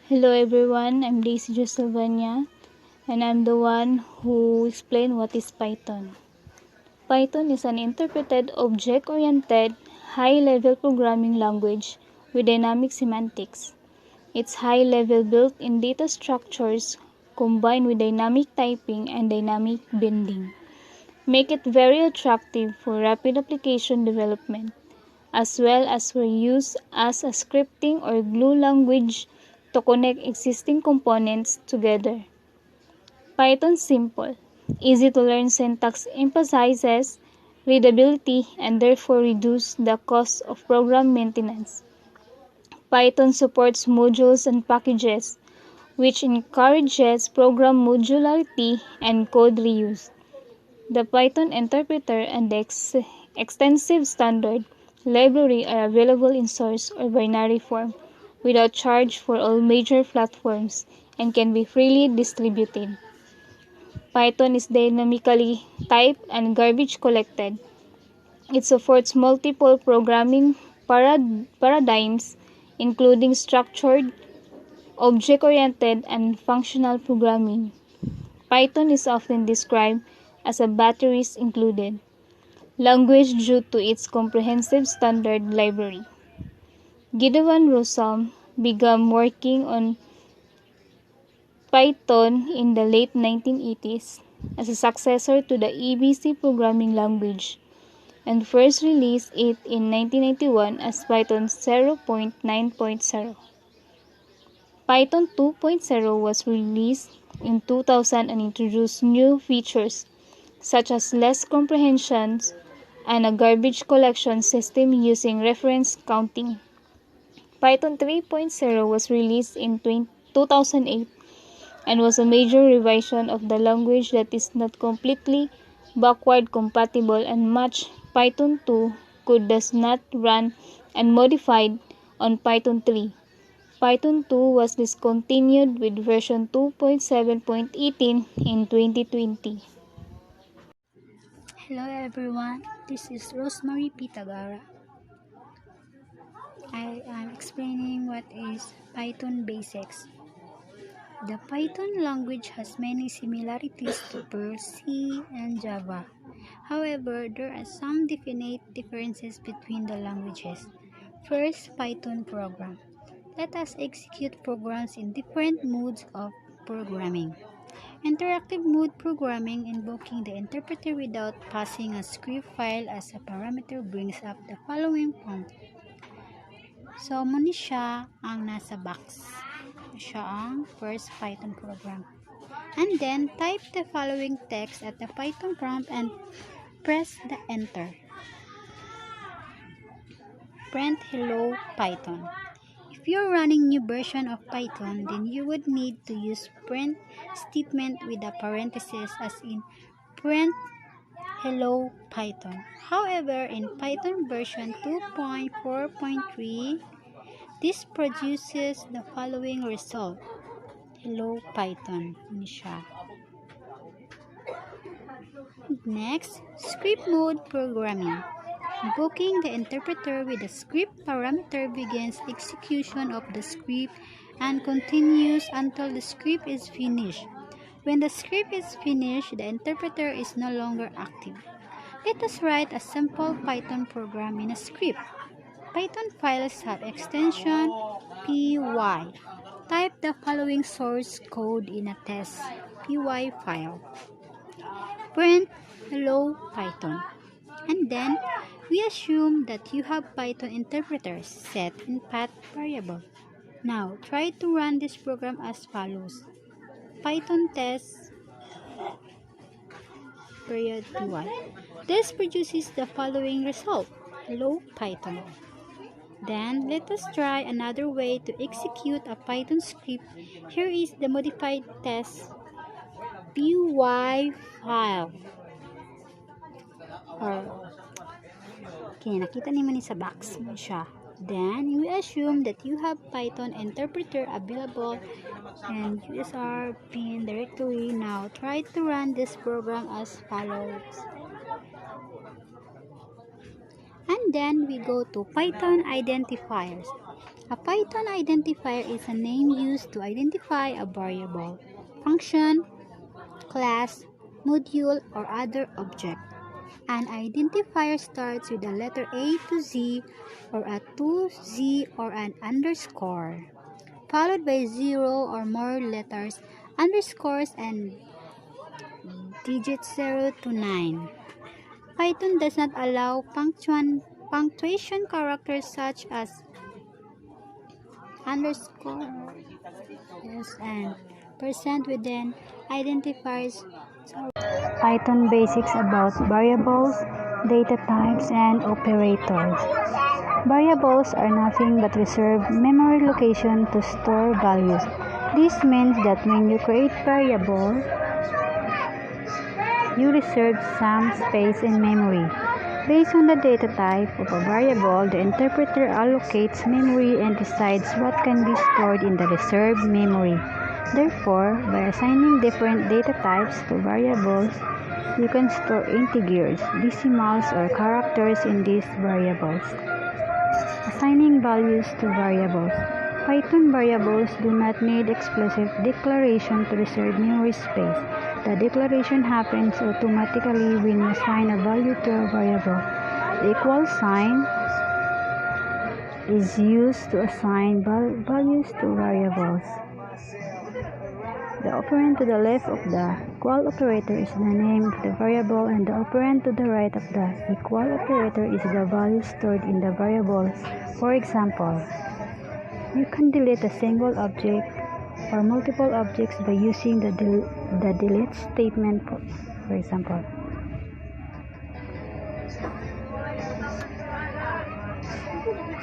Hello everyone, I'm Daisy Joy Salvaña, and I'm the one who explain what is Python. Python is an interpreted object-oriented high-level programming language with dynamic semantics. It's high-level built-in data structures combined with dynamic typing and dynamic binding make it very attractive for rapid application development, as well as for use as a scripting or glue language to connect existing components together. Python simple, easy to learn syntax emphasizes readability and therefore reduce the cost of program maintenance. Python supports modules and packages, which encourages program modularity and code reuse. The Python interpreter and the extensive standard library are available in source or binary form without charge for all major platforms and can be freely distributed. Python is dynamically typed and garbage collected. It supports multiple programming paradigms, including structured, object-oriented, and functional programming. Python is often described as a batteries included language due to its comprehensive standard library. Gideon Rosam began working on Python in the late 1980s as a successor to the ABC programming language and first released it in 1991 as Python 0.9.0. Python 2.0 was released in 2000 and introduced new features such as less comprehensions and a garbage collection system using reference counting. Python 3.0 was released in 2008 and was a major revision of the language that is not completely backward compatible and much Python 2 code does not run unmodified on Python 3. Python 2 was discontinued with version 2.7.18 in 2020. Hello everyone, this is Rosemarie Petagara. I am explaining what is Python basics. The Python language has many similarities to Perl, C, and Java. However, there are some definite differences between the languages. First, Python program. Let us execute programs in different modes of programming. Interactive mode programming invoking the interpreter without passing a script file as a parameter brings up the following prompt. So, muna siya ang nasa box. Siya ang first Python program. And then, type the following text at the Python prompt and press the enter. Print hello Python. If you're running new version of Python, then you would need to use print statement with a parenthesis as in print hello Python. However, in Python version 2.4.3, this produces the following result. Hello Python. Next, script mode programming. Invoking the interpreter with the script parameter begins execution of the script and continues until the script is finished. When the script is finished, the interpreter is no longer active. Let us write a simple Python program in a script. Python files have extension py. Type the following source code in a test py file. Print hello Python. And then, we assume that you have Python interpreters set in path variable. Now, try to run this program as follows. Python test period py. This produces the following result. Hello Python. Then, let us try another way to execute a Python script. Here is the modified test py file. Okay, nakita niyo sa box mo siya. Then, we assume that you have Python interpreter available and USR pin directory. Now, try to run this program as follows. And then, we go to Python identifiers. A Python identifier is a name used to identify a variable, function, class, module, or other object. An identifier starts with a letter A to Z or a 2Z or an underscore, followed by 0 or more letters, underscores, and digits 0 to 9. Python does not allow punctuation characters such as underscore and percent within identifiers. Python basics about variables, data types, and operators. Variables are nothing but reserved memory location to store values. This means that when you create variable, you reserve some space in memory. Based on the data type of a variable, the interpreter allocates memory and decides what can be stored in the reserved memory. Therefore, by assigning different data types to variables, you can store integers, decimals, or characters in these variables. Assigning values to variables. Python variables do not need explicit declaration to reserve memory space. The declaration happens automatically when you assign a value to a variable. The equal sign is used to assign values to variables. The operand to the left of the equal operator is the name of the variable, and the operand to the right of the equal operator is the value stored in the variable. For example, you can delete a single object or multiple objects by using the delete statement, for example.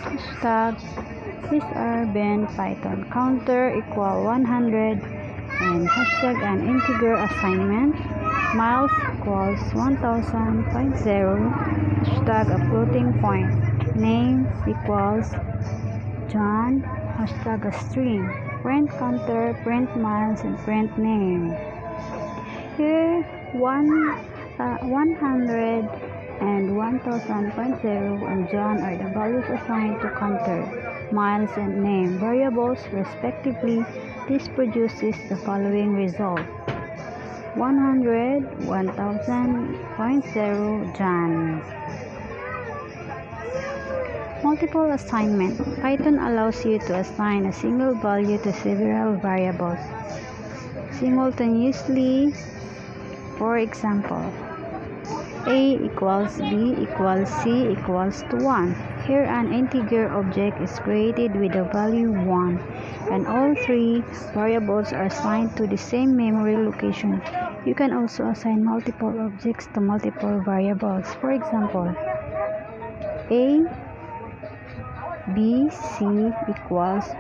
Hashtag #been Python counter equal 100 and hashtag an integer assignment miles equals 1000.0 hashtag a floating point name equals John hashtag a string print counter print miles and print name. Here 100 and 1000.0 and John are the values assigned to counter, miles, and name variables respectively. This produces the following result: 100, 1000.0 John. Multiple assignment. Python allows you to assign a single value to several variables simultaneously. For example, A equals B equals C equals to 1. Here an integer object is created with the value 1, and all three variables are assigned to the same memory location. You can also assign multiple objects to multiple variables. For example, A, B, C equals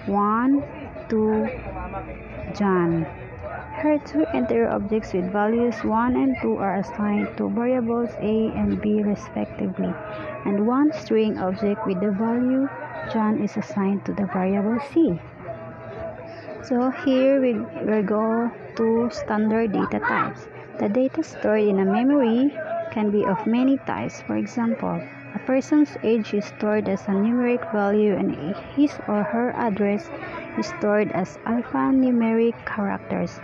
1, 2, John. Here two integer objects with values 1 and 2 are assigned to variables A and B respectively, and one string object with the value John is assigned to the variable C. So here we go to standard data types. The data stored in a memory can be of many types. For example, a person's age is stored as a numeric value and his or her address is stored as alphanumeric characters.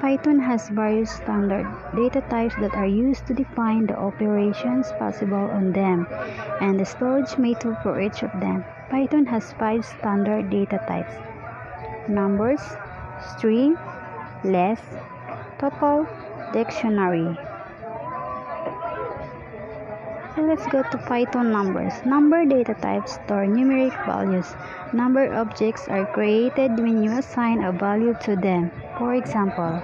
Python has various standard data types that are used to define the operations possible on them and the storage method for each of them. Python has 5 standard data types: numbers, string, list, tuple, dictionary. So let's go to Python numbers. Number data types store numeric values. Number objects are created when you assign a value to them. For example,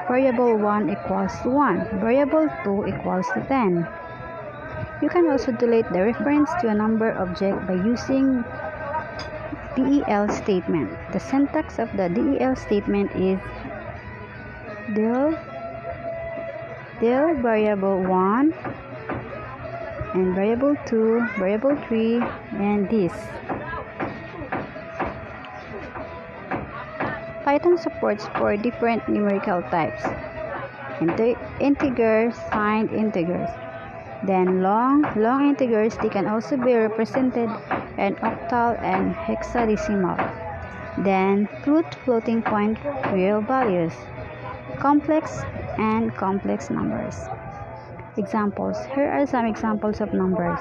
variable 1 equals to 1, variable 2 equals to 10. You can also delete the reference to a number object by using del statement. The syntax of the del statement is del variable 1 and variable 2, variable 3, and this. Python supports 4 different numerical types: integers, signed integers, then long integers. They can also be represented and octal and hexadecimal. Then floating point real values, complex and complex numbers. Examples. Here are some examples of numbers.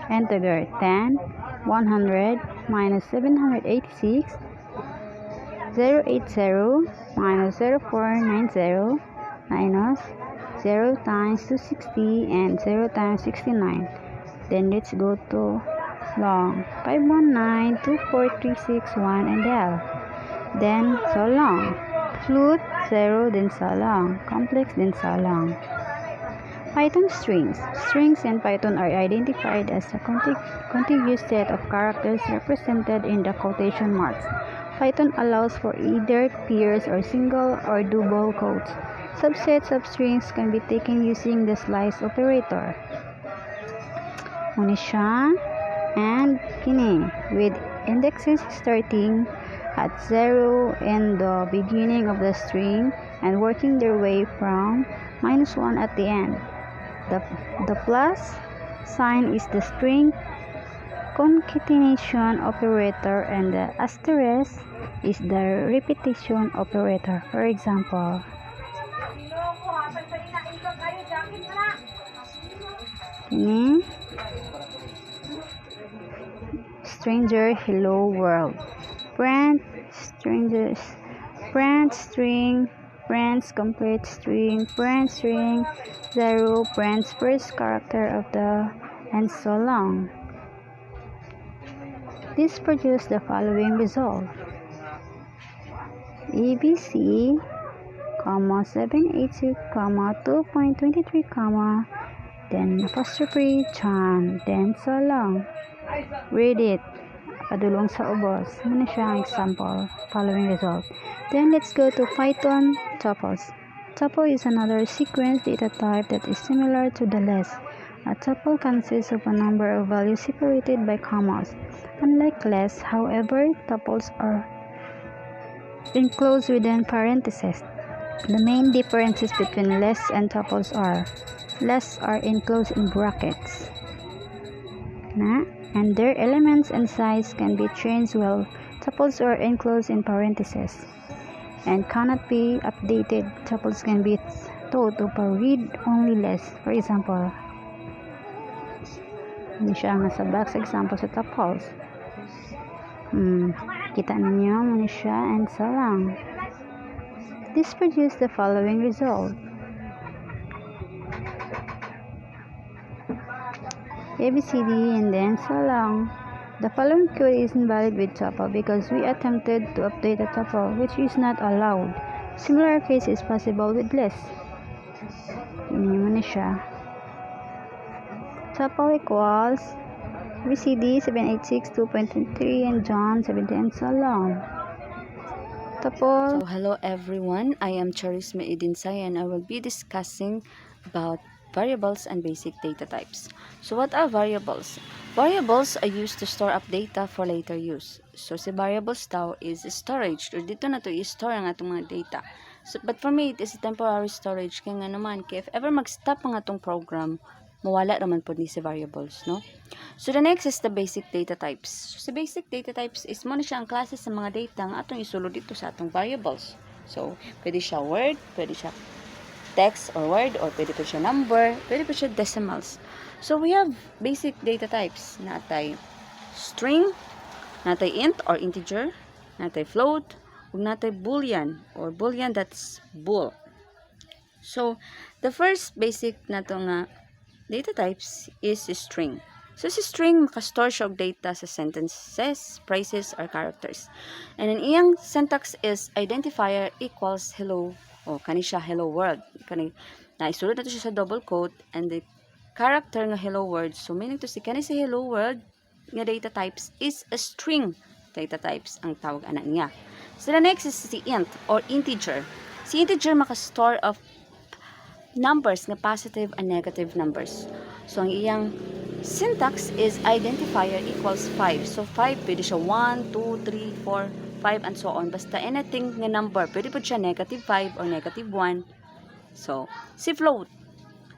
Integer 10, 100 minus 786, 080 minus 0490 minus 0 times 260 and 0 times 69. Then let's go to long. 519, 24361 and L. Then so long. Float 0 then so long. Complex then so long. Python strings. Strings in Python are identified as a contiguous set of characters represented in the quotation marks. Python allows for either pairs or single or double quotes. Subsets of strings can be taken using the slice operator. Munisha and kini with indexes starting at 0 in the beginning of the string and working their way from -1 at the end. The plus sign is the string concatenation operator and the asterisk is the repetition operator. For example, ini stranger hello world, friend strangers, friend string, friends complete string, friend string 0, friends first character of the and so long. This produced the following result: ABC, 786, 2.23, then apostrophe John, then so long. Read it. Padulong sa ubos. Muna siya ang example. Following result. Then let's go to Python tuples. Tuple is another sequence data type that is similar to the list. A tuple consists of a number of values separated by commas. Unlike list, however, tuples are enclosed within parentheses. The main differences between lists and tuples are: lists are enclosed in brackets, and their elements and size can be changed, while tuples are enclosed in parentheses and cannot be updated. Tuples can be thought of a read-only list. For example, hindi siya nasa box example sa tuples. Kita ninyo, muna siya and so lang. This produced the following result: ABCD and then so long. The following code is invalid with tuple because we attempted to update a tuple, which is not allowed. Similar case is possible with list. Ini mo na siya. Tuple equals ABCD 786, 2.23 and John 70 and so long. Tuple. So hello everyone, I am Charismae E Dinsay and I will be discussing about variables and basic data types. So what are variables? Variables are used to store up data for later use. So si variables daw is storage, or dito na to i-store ang atong mga data. So, but for me, it is a temporary storage. Kaya nga naman, if ever mag-stop ang atong program, mawala naman po ni si variables, no? So the next is the basic data types. So basic data types is mo na siya ang klase sa mga data ang atong isulod dito sa atong variables. So pwede siya word, pwede siya text or word, or pwede po siya number, pwede po siya decimals. So we have basic data types. Natay string, natay int or integer, natay float, ug natay boolean or boolean, that's bool. So the first basic nato nga data types is string. So si string makastore siya og data sa sentences, phrases, or characters. And an iyang syntax is identifier equals hello, o kani siya hello world. Kani naisulod nato siya sa double quote, and the character nga hello world, so meaning to say kani sa hello world nga data types is a string data types ang tawag ana niya. So the next is si int or integer. Si integer makastore of numbers nga positive and negative numbers. So ang iyang syntax is identifier equals 5. So 5 pwede siya 1, 2, 3, 4, 5 and so on. Basta anything nga number, pwede po siya negative 5 or negative 1. So si float.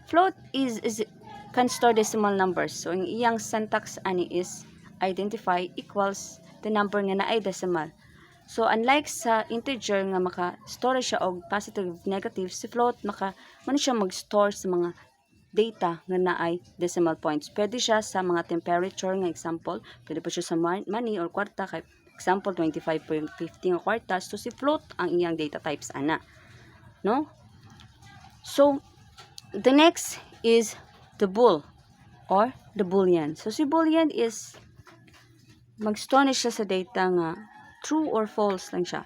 Float is can store decimal numbers. So ang iyang syntax ani is identify equals the number nga naay decimal. So unlike sa integer nga maka-store siya og positive negative, si float man siya mag-store sa mga data nga naay decimal points. Pwede siya sa mga temperature nga example, pwede pa siya sa money or kwarta kay example 25.50 nga kwarta. So si float ang iyang data types ana. No? So the next is the bool or the boolean. So si boolean is mag-store na siya sa data nga true or false lang siya.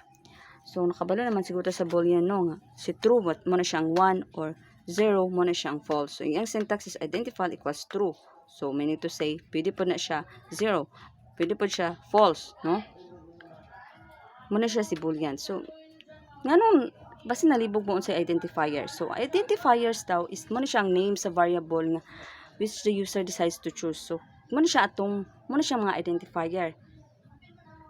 So nakabalo naman siguro sa boolean no nga si true mo na siyang 1 or 0 mo na siyang false. So yung syntax is identify equals true. So meaning to say pwede po na siya 0, pwede po siya false, no? Mo na siya si boolean. So nganong basta nalibog mo sa identifier. So identifiers daw is mo na siyang name sa variable nga which the user decides to choose. So mo na siya mga identifier.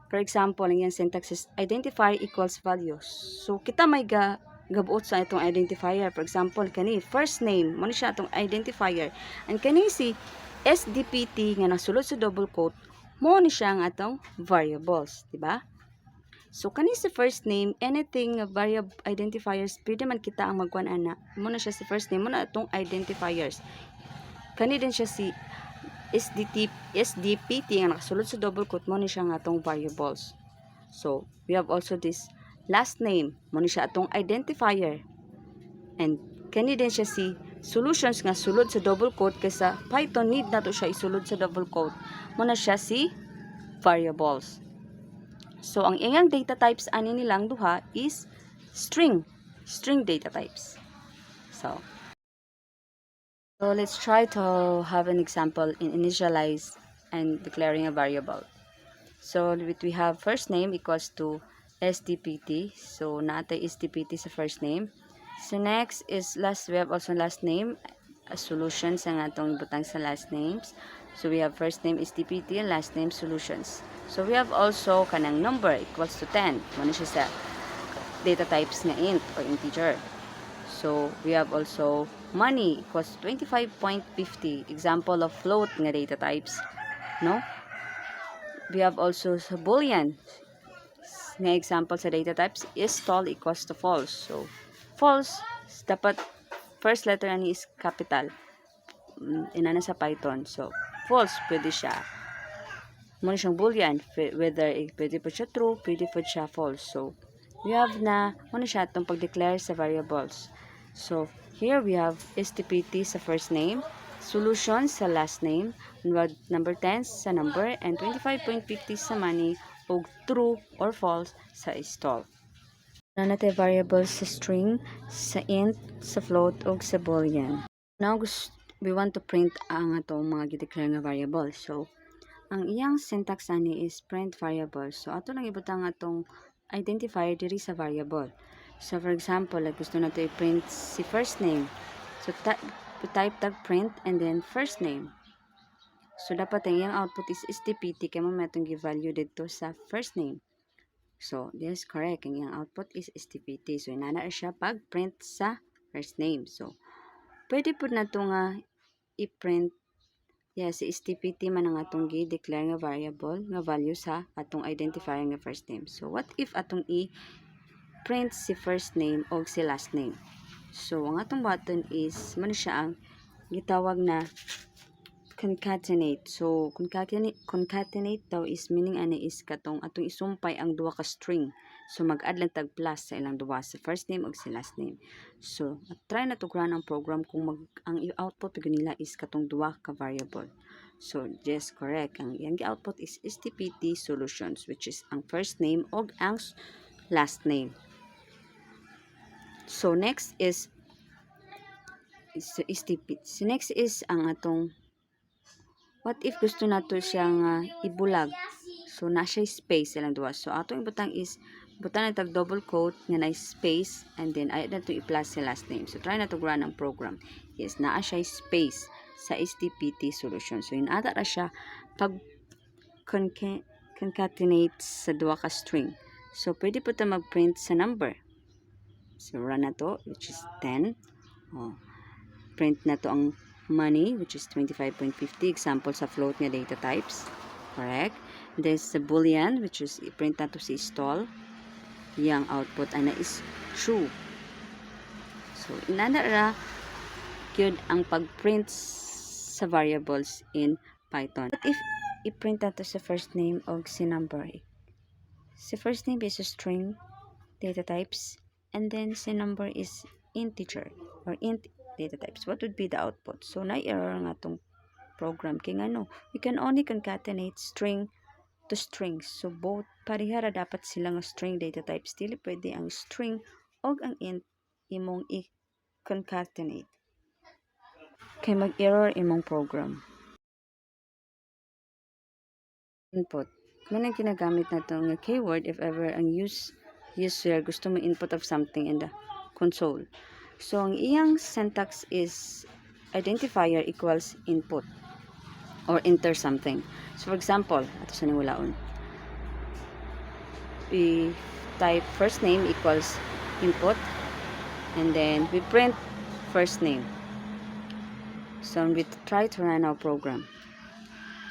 For example, ang yung syntax is identifier equals values. So kita may gabuot sa itong identifier. For example, kani first name, mo na siya itong identifier. And kani si SDPT nga nasulod sa double quote, mo ni siya ang atong variables, di ba? So kani si first name, anything variable identifiers, pwede man kita ang magkuan ana. Mo na siya si first name, mo na itong identifiers. Kani din siya si SDPT nga nakasulod sa double quote, mo ni siya nga atong variables. So we have also this last name, mo ni siya atong identifier. And kani din siya si solutions nga sulod sa double quote kaysa Python need na to siya isulod sa double quote, mo na siya si variables. So ang iyang data types ani nilang duha is string data types. So let's try to have an example in initialize and declaring a variable. So we have first name equals to SDPT. So naatay SDPT sa first name. So next is we have also last name, a solution sa atong butang sa last names. So we have first name SDPT and last name solutions. So we have also kanang number equals to 10. Muna siya sa data types nga int or integer. So we have also money equals 25.50, example of float nga data types, no? We have also sa boolean nga example sa data types is tall equals to false. So false dapat first letter ani is capital inana sa Python. So false pwede siya mo na siyang boolean, whether pwede po siya true, pwede po siya false. So we have na mo na siya itong pag-declare sa variables. So here we have STPT sa first name, solutions sa last name, number 10 sa number, and 25.50 sa money, o true or false sa stall. Na natin variables sa string, sa int, sa float, o sa boolean. Now we want to print ang atong mga gideclare nga variable. So ang iyang syntax ani is print variable. So ato lang ibutang atong identifier diri sa variable. So for example, like gusto nato i-print si first name. So type tag print and then first name. So dapat ang iyang output is STPT kay mo matong gi-value dito sa first name. So this is correct. Ang iyang output is STPT. So inana siya pag print sa first name. So pwede po na ito nga i-print si STPT man ang atong gi-declare nga variable nga value sa atong identifier nga first name. So what if atong print si first name o si last name? So ang atong button is man siya ang gitawag na concatenate. So concatenate daw is meaning ani is katong atong isumpay ang duha ka string. So mag-add lang tag plus sa ilang duha sa first name o si last name. So try na to run ang program kung ang output nila is katong duha ka variable. So yes, correct. Ang iyang output is STPT solutions, which is ang first name o ang last name. So next is STPT. So next is ang atong what if gusto nato siyang ibulag. So na siya space silang duha. So atong ibutang is butang na tag double quote nga na space and then ay na to i-plus sa last name. So try na to run ang program. Yes, naa siya space sa STPT solution. So inata ra siya pag concatenate sa duha ka string. So pwede po ta mag-print sa number. So run na to which is 10. Print na to ang money, which is 25.50. Example sa float nga data types. Correct. There's the boolean, which is i-print na to si stall. Yang output ana is true. So, inana ra yun ang pag-print sa variables in Python. But if i-print na to sa first name o si number, si first name is a string data types, and then si number is integer or int data types. What would be the output? So, na-error nga tong program. Kaya ano, we can only concatenate string to strings. So, both parihara dapat sila nga string data types. Dili pwede ang string o ang int imong i-concatenate. Kaya mag-error imong program. Input. Kung ang kinagamit na itong keyword if ever ang user gusto mo input of something in the console. So, ang iyang syntax is identifier equals input or enter something. So, for example, ato sa ningulaon. We type first name equals input and then we print first name. So, we try to run our program.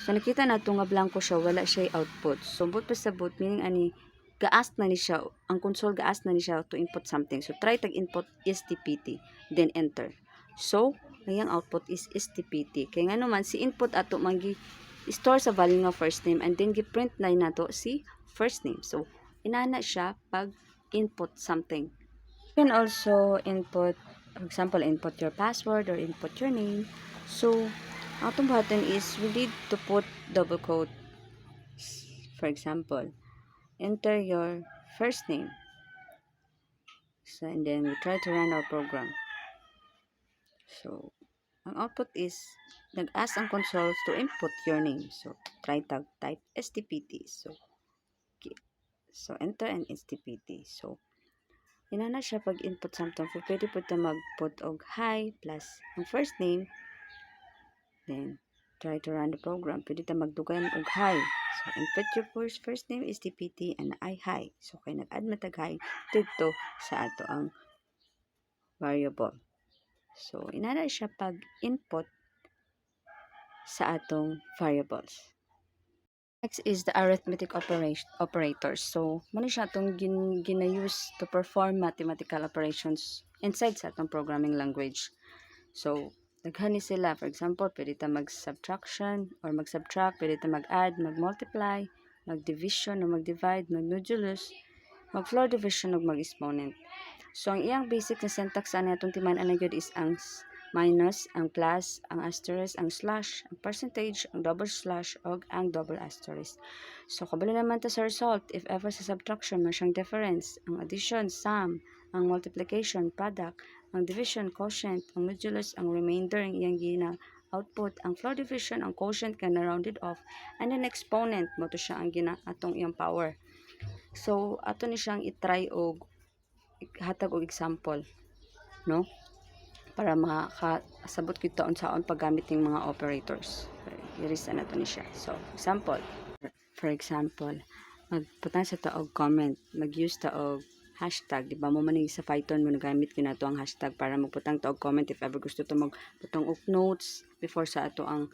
So, nakita nato nga blanco siya, wala siya output. So, but pa sa boot, meaning ani, gaas na ni siya, ang console gaas na ni siya to input something. So, try tag-input stpt, then enter. So, ngayang output is stpt. Kaya nga naman, si input ato, store sa value nga first name, and then gi-print na nato si first name. So, inana siya pag input something. You can also input, for example, input your password or input your name. So, ang itong button is we need to put double quote. For example, enter your first name. So, and then we try to run our program. So, ang output is nag-ask ang console to input your name. So, try type stpt. So, okay. So enter and stpt. So, inana siya pag input something. So, pwede po ito mag-put og hi plus ang first name. Then, try to run the program. Pwede ito magdugan og hi. So, input your first name is tpt and I hi. So, kaya nag-add matag hi dito sa ato ang variable. So, inana siya pag input sa atong variables. Next is the arithmetic operators. So, muna siya itong gina-use to perform mathematical operations inside sa atong programming language. So, naghani sila. For example, pwede ta mag-subtraction or mag-subtract, pwede ta mag-add, mag-multiply, mag-division o mag-divide, mag-modulus, mag-floor division o mag-exponent. So, ang iyang basic na syntax sa atong timan-an na is ang minus, ang plus, ang asterisk, ang slash, ang percentage, ang double slash, o ang double asterisk. So, kabalo naman ta sa result, if ever sa subtraction, may siyang difference, ang addition, sum, ang multiplication, product, ang division, quotient, ang modulus, ang remainder, ang iyang gina output, ang floor division, ang quotient ka na rounded off, and then exponent, mo to siya ang gina atong iyang power. So, ato ni siyang itry og hatag og example, no? Para makasabot kita unsaon paggamit ng mga operators. I-resta na to ni siya. So, for example, magputang sa ta og comment, mag-use ta og hashtag, di ba mo man sa Python mo nagamit ko na to ang hashtag para magputang ta og comment if ever gusto to magputang og notes before sa ato ang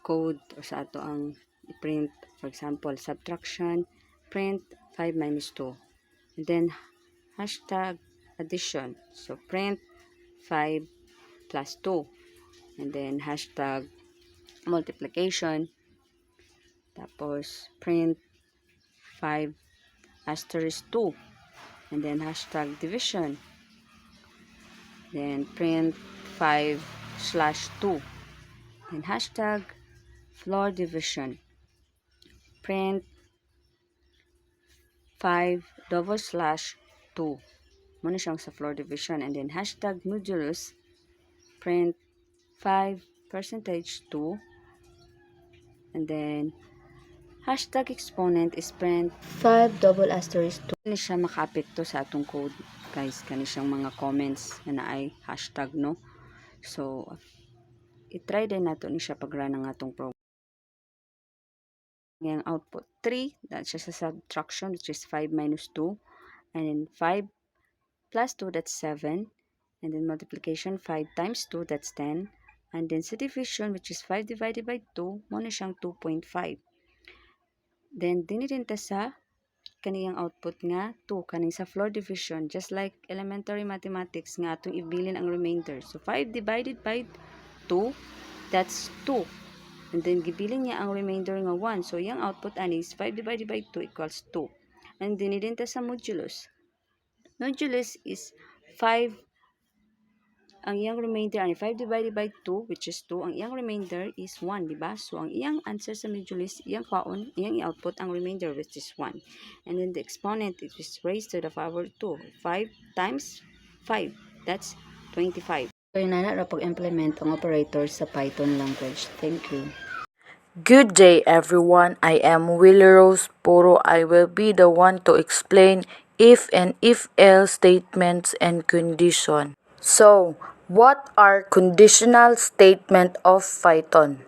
code o sa ato ang print. For example, subtraction, print 5 minus 2. And then, hashtag addition. So, print 5 plus 2. And then, hashtag multiplication. Tapos, print 5 asterisk 2. And then, hashtag division. Then, print 5 slash 2. Then, hashtag floor division. Print 5 double slash 2. Muna siyang sa floor division. And then, hashtag modulus. Print 5 percentage 2. And then, hashtag exponent is print 5 double asterisk 2. Kani siya makapekto sa atong code, guys. Kani siyang mga comments na ay hashtag, no? So, itry din nato ni siya pag-run ng atong program. Ngayong output 3, that's just a subtraction, which is 5 minus 2. And then 5 plus 2, that's 7. And then multiplication, 5 times 2, that's 10. And then sa division, which is 5 divided by 2, mo na siyang 2.5. Then, dinidinta sa kaniyang output nga 2, kaning sa floor division, just like elementary mathematics nga atong ibilin ang remainder. So, 5 divided by 2, that's 2. And then, gibilin niya ang remainder nga 1. So, yung output ani is 5 divided by 2 equals 2. And dinidinta sa modulus. Modulus is 5. Ang iyang remainder ay 5 divided by 2, which is 2. Ang iyang remainder is 1, diba? So, ang iyang answer sa modulus, iyang kwaon, iyang i-output ang remainder, which is 1. And then the exponent, it is raised to the power 2. 5 times 5, that's 25. So, yun na pag-implement ang operator sa Python language. Thank you. Good day, everyone. I am Wilrose Puro. I will be the one to explain if and if-else statements and condition. So, what are conditional statement of Python?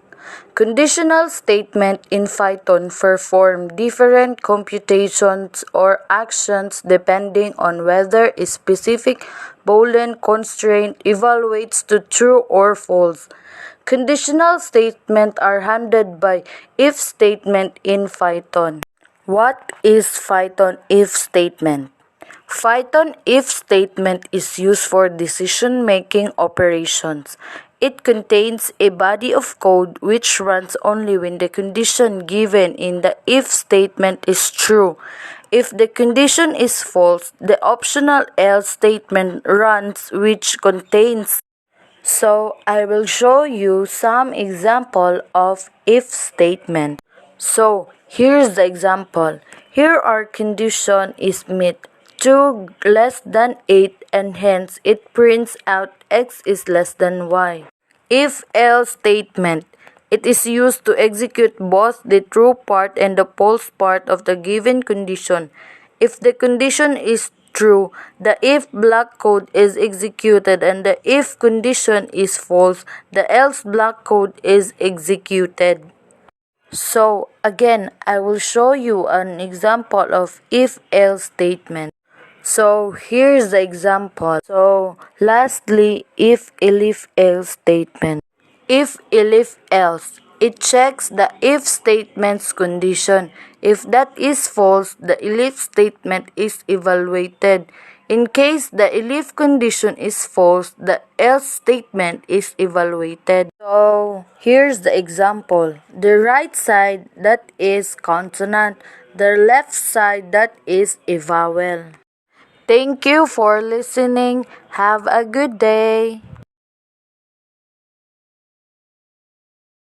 Conditional statement in Python perform different computations or actions depending on whether a specific Boolean constraint evaluates to true or false. Conditional statements are handled by if statement in Python. What is Python if statement? Python if statement is used for decision-making operations. It contains a body of code which runs only when the condition given in the if statement is true. If the condition is false, the optional else statement runs, which contains. So, I will show you some example of if statement. So, here's the example. Here our condition is met 2 less than 8 and hence it prints out x is less than y. If-else statement. It is used to execute both the true part and the false part of the given condition. If the condition is true, the if block code is executed, and the if condition is false, the else block code is executed. So, again, I will show you an example of if-else statement. So, here's the example. So, lastly, if-elif-else statement. If-elif-else, it checks the if statement's condition. If that is false, the elif statement is evaluated. In case the elif condition is false, the else statement is evaluated. So, here's the example. The right side, that is consonant. The left side, that is a vowel. Thank you for listening. Have a good day.